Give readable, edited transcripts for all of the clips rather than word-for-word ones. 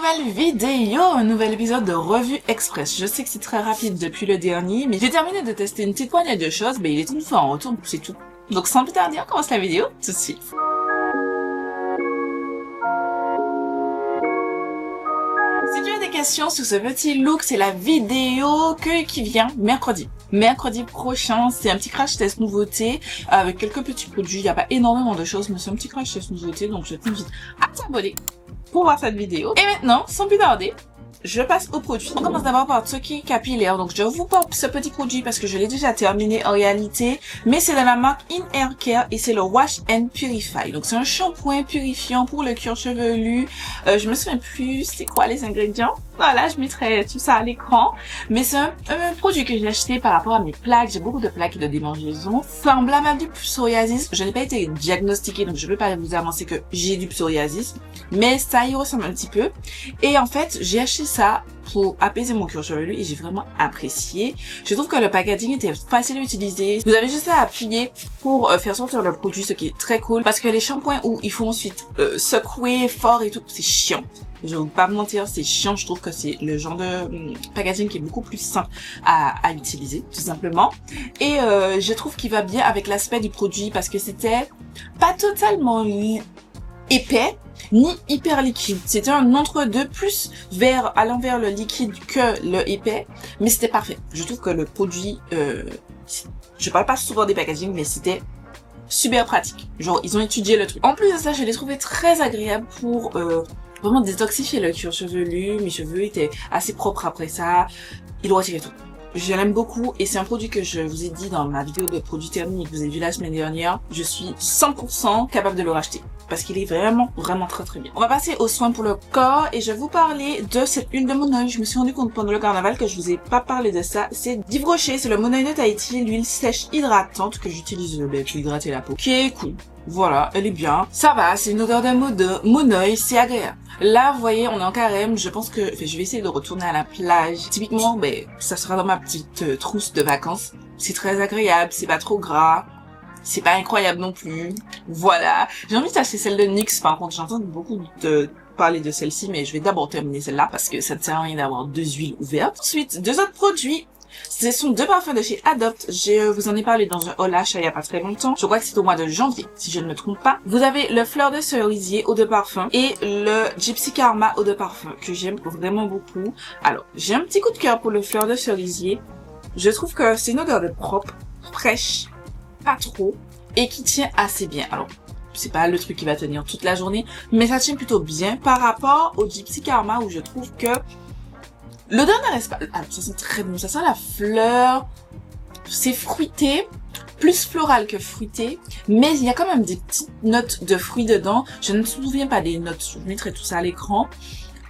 nouvelle vidéo, un nouvel épisode de Revue Express. Je sais que c'est très rapide depuis le dernier, mais j'ai terminé de tester une petite poignée de choses, il est une fois en retour, c'est tout. Donc sans plus tarder, on commence la vidéo tout de suite. Si tu as des questions sur ce petit look, c'est la vidéo qui vient mercredi. Mercredi prochain, c'est un petit crash test nouveauté avec quelques petits produits. Il n'y a pas énormément de choses, mais c'est un petit crash test nouveauté, donc je t'invite à t'abonner pour voir cette vidéo. Et maintenant, sans plus tarder, je passe au produit. On commence d'abord par Toki Capillaire. Donc je vous porte ce petit produit parce que je l'ai déjà terminé en réalité, mais c'est de la marque In Hair Care et c'est le Wash and Purify. Donc c'est un shampoing purifiant pour le cuir chevelu. Je me souviens plus c'est quoi les ingrédients. Voilà, je mettrai tout ça à l'écran. Mais c'est un produit que j'ai acheté par rapport à mes plaques. J'ai beaucoup de plaques et de démangeaisons. Semblable à du psoriasis. Je n'ai pas été diagnostiquée, donc je ne peux pas vous avancer que j'ai du psoriasis. Mais ça y ressemble un petit peu. Et en fait, j'ai acheté ça pour apaiser mon cuir chevelu et j'ai vraiment apprécié. Je trouve que le packaging était facile à utiliser. Vous avez juste à appuyer pour faire sortir le produit, ce qui est très cool. Parce que les shampoings où il faut ensuite secouer fort et tout, c'est chiant. Je vais pas me mentir, c'est chiant. Je trouve que c'est le genre de packaging qui est beaucoup plus simple à utiliser, tout simplement. Et je trouve qu'il va bien avec l'aspect du produit parce que c'était pas totalement épais ni hyper liquide. C'était un entre-deux plus allant vers le liquide que le épais, mais c'était parfait. Je trouve que le produit, je parle pas souvent des packaging, mais c'était super pratique. Genre, ils ont étudié le truc. En plus de ça, je l'ai trouvé très agréable pour vraiment détoxifier le cuir chevelu. Mes cheveux étaient assez propres après ça. Il retirait tout. Je l'aime beaucoup et c'est un produit que je vous ai dit dans ma vidéo de produits terminés que vous avez vu la semaine dernière. Je suis 100% capable de le racheter parce qu'il est vraiment très très bien. On va passer aux soins pour le corps et je vais vous parler de cette huile de Monoeil. Je me suis rendu compte pendant le carnaval que je vous ai pas parlé de ça. C'est d'Yves Rocher, c'est le Monoeil de Tahiti, l'huile sèche hydratante que j'utilise pour hydrater la peau. Qui est cool. Voilà, elle est bien. Ça va, c'est une odeur de Monoeil, c'est agréable. Là, vous voyez, on est en carême. Je pense que je vais essayer de retourner à la plage. Typiquement, ça sera dans ma petite trousse de vacances. C'est très agréable, c'est pas trop gras. C'est pas incroyable non plus. Voilà. J'ai envie d'acheter celle de NYX. Par contre, j'entends beaucoup de parler de celle-ci, mais je vais d'abord terminer celle-là parce que ça ne sert à rien d'avoir deux huiles ouvertes. Ensuite, deux autres produits. Ce sont deux parfums de chez Adopt. Je vous en ai parlé dans un haul achat il y a pas très longtemps. Je crois que c'est au mois de janvier, si je ne me trompe pas. Vous avez le Fleur de Cerisier eau de parfum et le Gypsy Karma eau de parfum que j'aime vraiment beaucoup. Alors, j'ai un petit coup de cœur pour le Fleur de Cerisier. Je trouve que c'est une odeur de propre, fraîche, pas trop, et qui tient assez bien. Alors, c'est pas le truc qui va tenir toute la journée, mais ça tient plutôt bien par rapport au Gypsy Karma où je trouve que l'odeur ne reste pas. Alors, ça sent très bon. Ça sent la fleur. C'est fruité. Plus floral que fruité. Mais il y a quand même des petites notes de fruits dedans. Je ne me souviens pas des notes. Je mettrai tout ça à l'écran.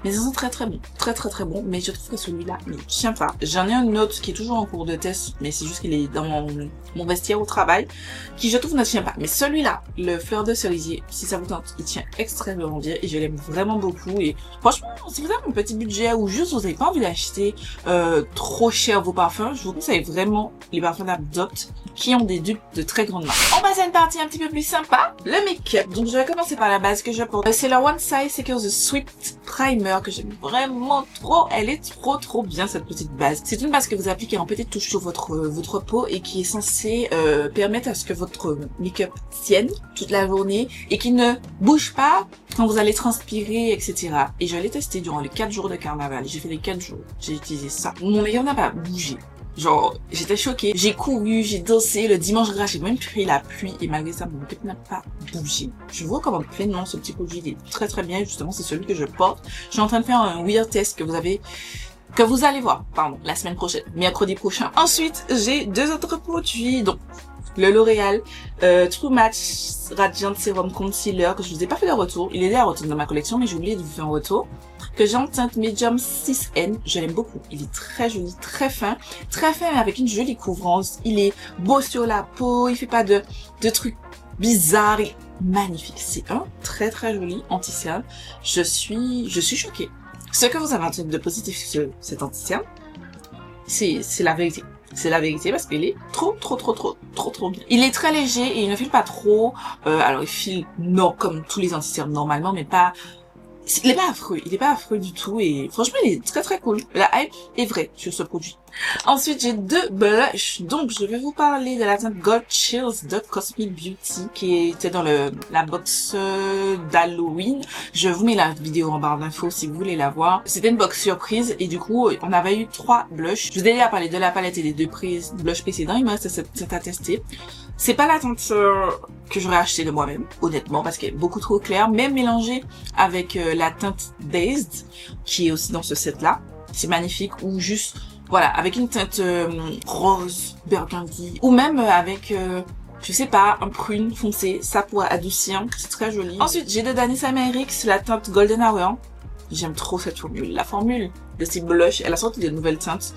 Mais ça sent très bon. Très bon. Mais je trouve que celui-là ne tient pas. J'en ai un autre qui est toujours en cours de test. Mais c'est juste qu'il est dans mon vestiaire au travail. Qui je trouve ne tient pas. Mais celui-là, le Fleur de Cerisier, si ça vous tente, il tient extrêmement bien. Et je l'aime vraiment beaucoup. Et franchement, si vous avez un petit budget ou juste vous n'avez pas envie d'acheter trop cher vos parfums, je vous conseille vraiment les parfums d'Adopt qui ont des dupes de très grande marque. On passe à une partie un petit peu plus sympa, le make-up. Donc je vais commencer par la base que je porte. C'est la One Size Secures The Swift Primer que j'aime vraiment trop. Elle est trop bien cette petite base. C'est une base que vous appliquez en petite touche sur votre peau et qui est censée permettre à ce que votre make-up tienne toute la journée et qui ne bouge pas quand vous allez transpirer, etc. Et je l'ai testé durant les 4 jours de carnaval. J'ai fait les 4 jours. J'ai utilisé ça. Mon make-up n'a pas bougé. Genre, j'étais choquée. J'ai couru, j'ai dansé. Le dimanche gras, j'ai même pris la pluie. Et malgré ça, mon make-up n'a pas bougé. Je vous recommande pleinement ce petit produit. Il est très bien. Justement, c'est celui que je porte. Je suis en train de faire un weird test que vous allez voir, la semaine prochaine, mercredi prochain. Ensuite, j'ai deux autres produits. Donc, le L'Oréal True Match Radiant Serum Concealer que je vous ai pas fait de retour. Il est déjà à retour dans ma collection, mais j'ai oublié de vous faire un retour. Que j'ai en teinte Medium 6N. Je l'aime beaucoup. Il est très joli, très fin avec une jolie couvrance. Il est beau sur la peau. Il fait pas de trucs bizarres. Et magnifique. C'est un très joli anti-cerne. Je suis choquée. Ce que vous avez en tête de positif sur cet anti-cerne, c'est la vérité. C'est la vérité parce qu'il est trop bien. Il est très léger et il ne file pas trop. Alors il file comme tous les anti-cernes normalement, mais pas il est pas affreux du tout et franchement il est très très cool. La hype est vraie sur ce produit. Ensuite j'ai deux blushs, donc je vais vous parler de la teinte Gold Chills de Cosmic Beauty qui était dans la box d'Halloween. Je vous mets la vidéo en barre d'infos si vous voulez la voir. C'était une box surprise et du coup on avait eu 3 blushs. Je vous ai déjà parlé de la palette et des 2 blushs précédents, il me reste cette à tester. C'est pas la teinte que j'aurais acheté de moi-même, honnêtement, parce qu'elle est beaucoup trop claire, même mélangée avec la teinte Dazed, qui est aussi dans ce set-là. C'est magnifique, ou juste, voilà, avec une teinte rose, burgundy, ou même avec, je sais pas, un prune foncé, ça pourrait adoucir, c'est très joli. Ensuite, j'ai de Danessa Myricks, la teinte Golden Hour. J'aime trop cette formule. La formule de ces blushs, elle a sorti de nouvelles teintes.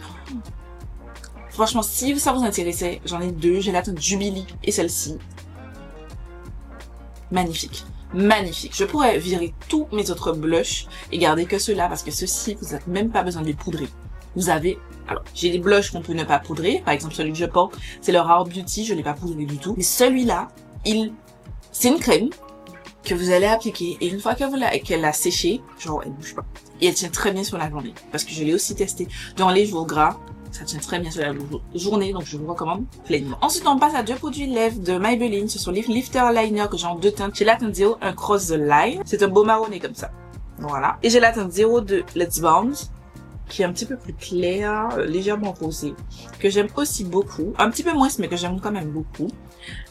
Franchement, si ça vous intéressait, j'en ai 2. J'ai la teinte Jubilee et celle-ci. Magnifique. Magnifique. Je pourrais virer tous mes autres blushs et garder que ceux-là parce que ceux-ci, vous n'avez même pas besoin de les poudrer. Vous avez... Alors, j'ai des blushs qu'on peut ne pas poudrer. Par exemple, celui que je porte, c'est le Rare Beauty. Je ne l'ai pas poudré du tout. Mais celui-là, c'est une crème que vous allez appliquer et une fois qu'elle a séché, genre, elle bouge pas. Et elle tient très bien sur la journée parce que je l'ai aussi testé dans les jours gras. Ça tient très bien sur la journée, donc je vous recommande pleinement. Ensuite, on passe à 2 produits lèvres de Maybelline. Ce sont les Lifter Liner que j'ai en 2 teintes. J'ai la teinte 0, un Cross the Line. C'est un beau marronné comme ça. Voilà. Et j'ai la teinte 02 Let's Bounce, qui est un petit peu plus clair, légèrement rosé, que j'aime aussi beaucoup. Un petit peu moins, mais que j'aime quand même beaucoup.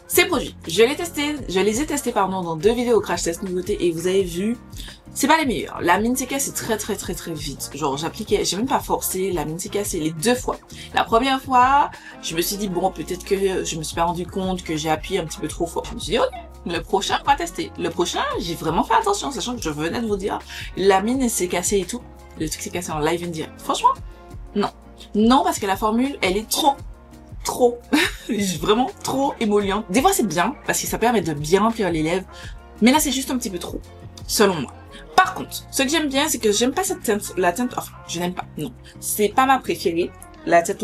Ces produits, je les ai testés dans 2 vidéos crash test nouveautés et vous avez vu, c'est pas les meilleurs. La mine s'est cassée très vite. Genre j'ai même pas forcé, la mine s'est cassée les 2 fois. La première fois, je me suis dit bon, peut-être que je me suis pas rendu compte que j'ai appuyé un petit peu trop fort. Je me suis dit ok, le prochain on va tester. Le prochain, j'ai vraiment fait attention, sachant que je venais de vous dire, la mine s'est cassée et tout. Le truc s'est cassé en live and direct. Franchement, non. Non, parce que la formule, elle est trop vraiment trop émolliente. Des fois c'est bien parce que ça permet de bien remplir les lèvres, mais là c'est juste un petit peu trop, selon moi. Par contre, ce que j'aime bien, c'est que j'aime pas cette teinte, enfin je n'aime pas, non, c'est pas ma préférée, la teinte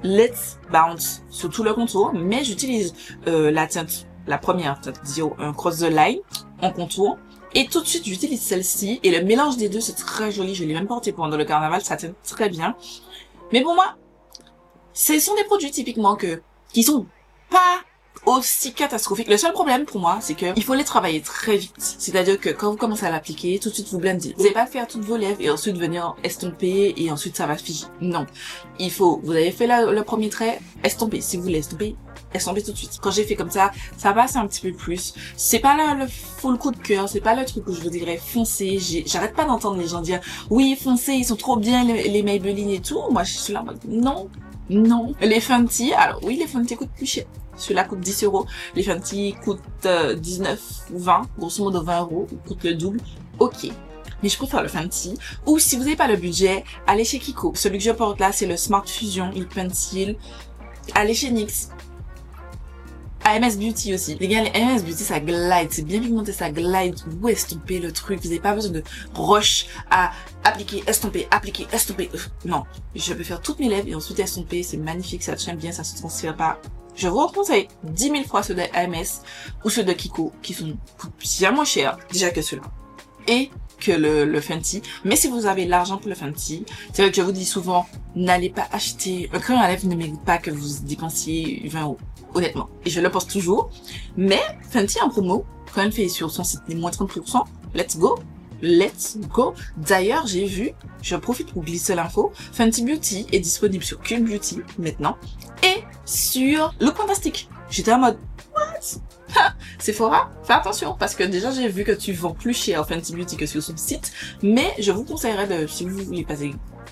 Let's Bounce sur tout le contour, mais j'utilise la première teinte un Cross the Line en contour. Et tout de suite, j'utilise celle-ci, et le mélange des deux, c'est très joli, je l'ai même porté pendant le carnaval, ça tient très bien. Mais pour moi, ce sont des produits typiquement qui sont pas aussi catastrophiques. Le seul problème pour moi, c'est que il faut les travailler très vite. C'est-à-dire que quand vous commencez à l'appliquer, tout de suite vous blendez. Vous n'allez pas faire toutes vos lèvres et ensuite venir estomper et ensuite ça va figer. Non. Vous avez fait le premier trait, estomper. Si vous voulez estomper tout de suite. Quand j'ai fait comme ça passe un petit peu plus. C'est pas le full coup de cœur, c'est pas le truc où je vous dirais foncez. J'arrête pas d'entendre les gens dire oui foncez, ils sont trop bien les Maybelline et tout. Moi je suis là en mode non. Les Fenty, alors oui les Fenty coûtent plus cher. Celui-là coûte 10 €. Les Fenty coûtent 19 ou 20, grosso modo 20 €, ils coûtent le double. Ok. Mais je préfère le Fenty. Ou si vous n'avez pas le budget, allez chez Kiko. Celui que je porte là, c'est le Smart Fusion Lip Pencil. Allez chez NYX. AMS Beauty aussi. Les gars, les AMS Beauty, ça glide. C'est bien pigmenté, ça glide. Vous estompez le truc. Vous n'avez pas besoin de rush à appliquer, estomper, appliquer, estomper. Non. Je peux faire toutes mes lèvres et ensuite estomper. C'est magnifique, ça tient bien, ça se transfère pas. Je vous conseille 10 000 fois ceux de AMS ou ceux de Kiko qui sont bien moins chers déjà que ceux-là. Et que le Fenty. Mais si vous avez l'argent pour le Fenty, c'est vrai que je vous dis souvent, n'allez pas acheter un crayon à lèvres ne mérite pas que vous dépensiez 20 €. Honnêtement. Et je le pense toujours. Mais Fenty en promo, quand elle fait sur son site les moins 30%, let's go. D'ailleurs, j'ai vu, je profite pour glisser l'info, Fenty Beauty est disponible sur Cult Beauty maintenant et sur Look Fantastic. J'étais en mode, what? Sephora, fais attention parce que déjà j'ai vu que tu vends plus cher Fenty Beauty que sur son site, mais je vous conseillerais si vous voulez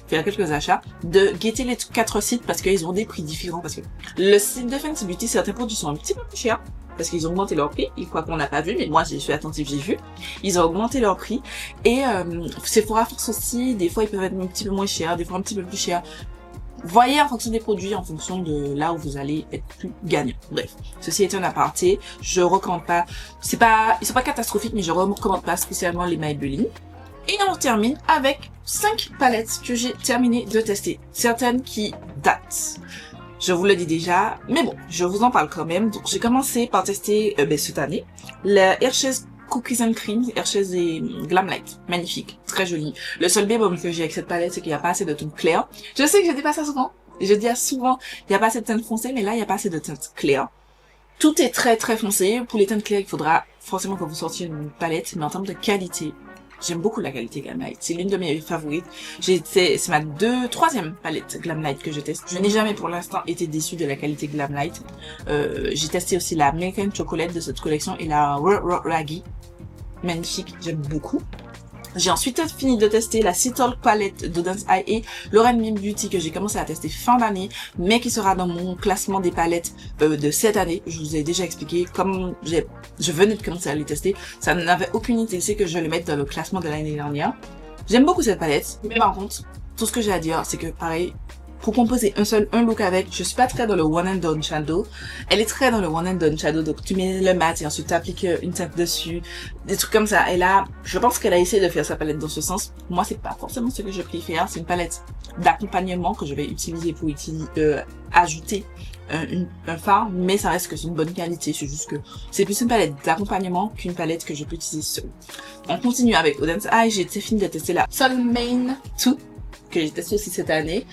faire quelques achats, de guetter les 4 sites parce qu'ils ont des prix différents, parce que le site de Fenty Beauty, certains produits sont un petit peu plus chers parce qu'ils ont augmenté leur prix, une fois qu'on n'a pas vu, mais moi je suis attentive, j'ai vu, ils ont augmenté leur prix, et Sephora Force aussi, des fois ils peuvent être un petit peu moins chers, des fois un petit peu plus chers. Voyez en fonction des produits, en fonction de là où vous allez être plus gagnant. Bref, ceci est un aparté, je recommande pas, ils sont pas catastrophiques, mais je recommande pas spécialement les Maybelline. Et on termine avec 5 palettes que j'ai terminé de tester, certaines qui datent. Je vous le dis déjà, mais bon, je vous en parle quand même. Donc, j'ai commencé par tester cette année le Hershey's Cookies and Cream, Hershey's et Glam Light. Magnifique, très joli. Le seul bémol que j'ai avec cette palette, c'est qu'il n'y a pas assez de teintes claires. Je sais que je dis pas ça souvent. Je dis souvent, il n'y a pas assez de teintes foncées, mais là, il n'y a pas assez de teintes claires. Tout est très très foncé. Pour les teintes claires, il faudra forcément que vous sortiez une palette, mais en termes de qualité, j'aime beaucoup la qualité Glam Light. C'est l'une de mes favorites. C'est ma troisième palette Glam Light que je teste. Je n'ai jamais pour l'instant été déçue de la qualité Glam Light. J'ai testé aussi la Milk and Chocolate de cette collection et la Raggy. Magnifique, j'aime beaucoup. J'ai ensuite fini de tester la Sea Talk palette d'Auden's Eye et Lauren Mim Beauty que j'ai commencé à tester fin d'année, mais qui sera dans mon classement des palettes de cette année. Je vous ai déjà expliqué, comme je venais de commencer à les tester, ça n'avait aucune utilité que je les mette dans le classement de l'année dernière. J'aime beaucoup cette palette, mais par contre, tout ce que j'ai à dire, c'est que pareil, pour composer un look avec, je suis pas très dans le one and done shadow. Elle est très dans le one and done shadow, donc tu mets le mat et ensuite tu appliques une teinte dessus, des trucs comme ça. Et là, je pense qu'elle a essayé de faire sa palette dans ce sens. Moi, c'est pas forcément ce que je préfère. C'est une palette d'accompagnement que je vais utiliser pour ajouter un fard, mais ça reste que c'est une bonne qualité. C'est juste que c'est plus une palette d'accompagnement qu'une palette que je peux utiliser seule. On continue avec Auden's Eye. J'ai fini de tester la Soul Main 2 que j'ai testé aussi cette année.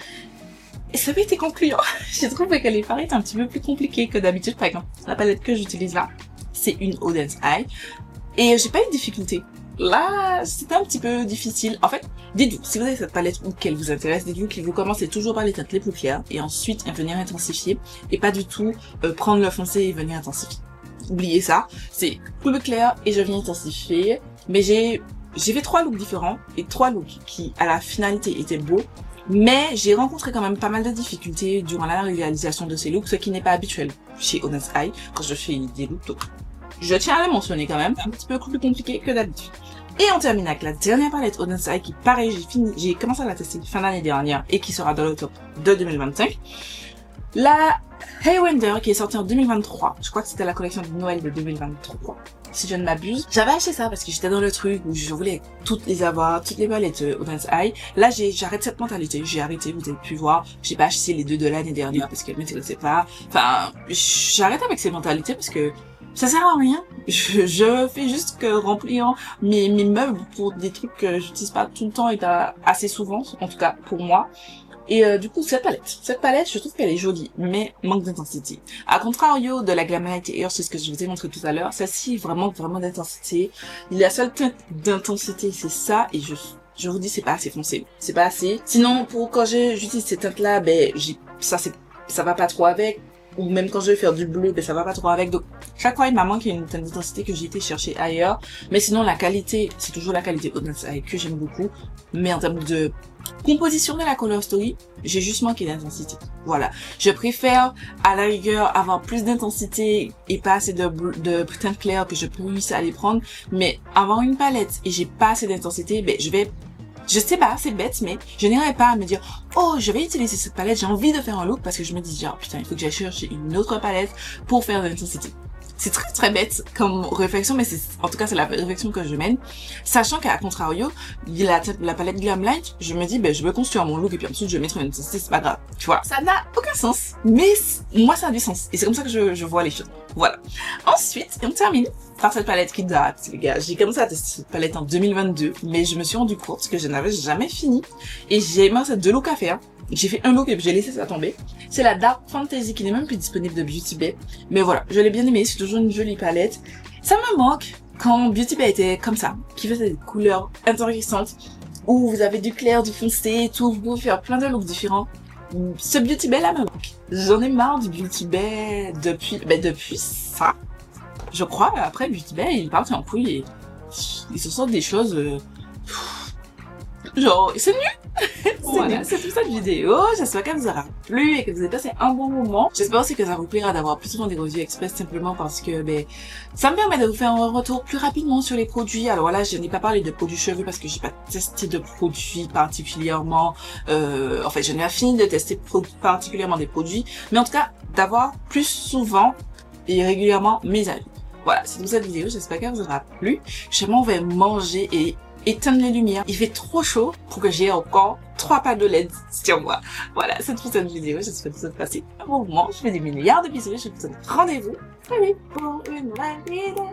Et ça avait été concluant. J'ai trouvé que les fards étaient un petit peu plus compliqués que d'habitude. Par exemple, la palette que j'utilise là, c'est une Auden's Eye. Et j'ai pas eu de difficulté. Là, c'était un petit peu difficile. En fait, dites-vous, si vous avez cette palette ou qu'elle vous intéresse, dites-vous qu'il vous commencez toujours par les teintes les plus claires et ensuite venir intensifier et pas du tout prendre le foncé et venir intensifier. Oubliez ça. C'est plus clair et je viens intensifier. Mais j'ai fait 3 looks différents et 3 looks qui, à la finalité, étaient beaux. Mais j'ai rencontré quand même pas mal de difficultés durant la réalisation de ces looks, ce qui n'est pas habituel chez Auden's Eye quand je fais des looks. Donc, je tiens à le mentionner quand même, c'est un petit peu plus compliqué que d'habitude. Et on termine avec la dernière palette Auden's Eye qui, pareil, j'ai commencé à la tester fin d'année dernière et qui sera dans le top de 2025. La Haywender qui est sortie en 2023, je crois que c'était la collection de Noël de 2023. Si je ne m'abuse. J'avais acheté ça parce que j'étais dans le truc où je voulais toutes les avoir, toutes les palettes Auden's Eye. Là, j'arrête cette mentalité. J'ai arrêté, vous avez pu voir. J'ai pas acheté les 2 de l'année dernière parce qu'elles m'intéressaient pas. Enfin, j'arrête avec ces mentalités parce que ça sert à rien. Je fais juste que remplir mes meubles pour des trucs que j'utilise pas tout le temps et pas assez souvent, en tout cas pour moi. Et du coup, cette palette, je trouve qu'elle est jolie, mais manque d'intensité. À contrario de la Glam Light Air, c'est ce que je vous ai montré tout à l'heure, celle-ci vraiment d'intensité. La seule teinte d'intensité, c'est ça, et je vous dis, c'est pas assez foncé. C'est pas assez. Sinon, quand j'utilise ces teintes-là, ben, ça va pas trop avec. Ou même quand je vais faire du bleu, ben ça va pas trop avec. Donc chaque fois il m'a manqué une teinte d'intensité que j'ai été chercher ailleurs. Mais sinon la qualité, c'est toujours la qualité Auden's Eye que j'aime beaucoup. Mais en termes de composition de la color story, j'ai juste manqué d'intensité. Voilà. Je préfère à la rigueur avoir plus d'intensité et pas assez de teinte claire que je puisse aller prendre. Mais avoir une palette et j'ai pas assez d'intensité, ben je sais pas, c'est bête, mais je n'irai pas à me dire « Oh, je vais utiliser cette palette, j'ai envie de faire un look » parce que je me dis genre « Putain, il faut que j'aille chercher une autre palette pour faire de l'intensité. » C'est très très bête comme réflexion, mais en tout cas c'est la réflexion que je mène. Sachant qu'à contrario, la palette Glam Light, je me dis ben je veux construire mon look et puis ensuite je vais mettre une intensité, c'est pas grave. Tu vois, ça n'a aucun sens. Mais moi ça a du sens. Et c'est comme ça que je vois les choses. Voilà. Ensuite, on termine par cette palette qui date, les gars. J'ai commencé à tester cette palette en 2022, mais je me suis rendu compte que je n'avais jamais fini. Et j'ai commencé 2 looks à faire. J'ai fait un look et puis j'ai laissé ça tomber. C'est la Dark Fantasy qui n'est même plus disponible de Beauty Bay. Mais voilà, je l'ai bien aimé, c'est toujours une jolie palette. Ça me manque quand Beauty Bay était comme ça, qui faisait des couleurs intéressantes, où vous avez du clair, du foncé, tout, vous pouvez faire plein de looks différents. Ce Beauty Bay là me manque. J'en ai marre du Beauty Bay depuis ça. Je crois, après Beauty Bay, il part en couille et il se sort des choses, genre, c'est nul. Voilà, c'est tout cette vidéo. J'espère qu'elle vous aura plu et que vous avez passé un bon moment. J'espère aussi que ça vous plaira d'avoir plus souvent des reviews express simplement parce que ça me permet de vous faire un retour plus rapidement sur les produits. Alors voilà, je n'ai pas parlé de produits cheveux parce que j'ai pas testé de produits particulièrement. En fait, je n'ai pas fini de tester particulièrement des produits, mais en tout cas d'avoir plus souvent et régulièrement mes avis. Voilà, c'est tout cette vidéo. J'espère qu'elle vous aura plu. Je m'en vais manger et éteindre les lumières. Il fait trop chaud pour que j'ai encore 3 panneaux LED sur moi. Voilà, c'est tout pour cette vidéo. J'espère que vous avez passé un bon moment. Je fais des milliards de bisous. Je vous donne rendez-vous très vite pour une nouvelle vidéo.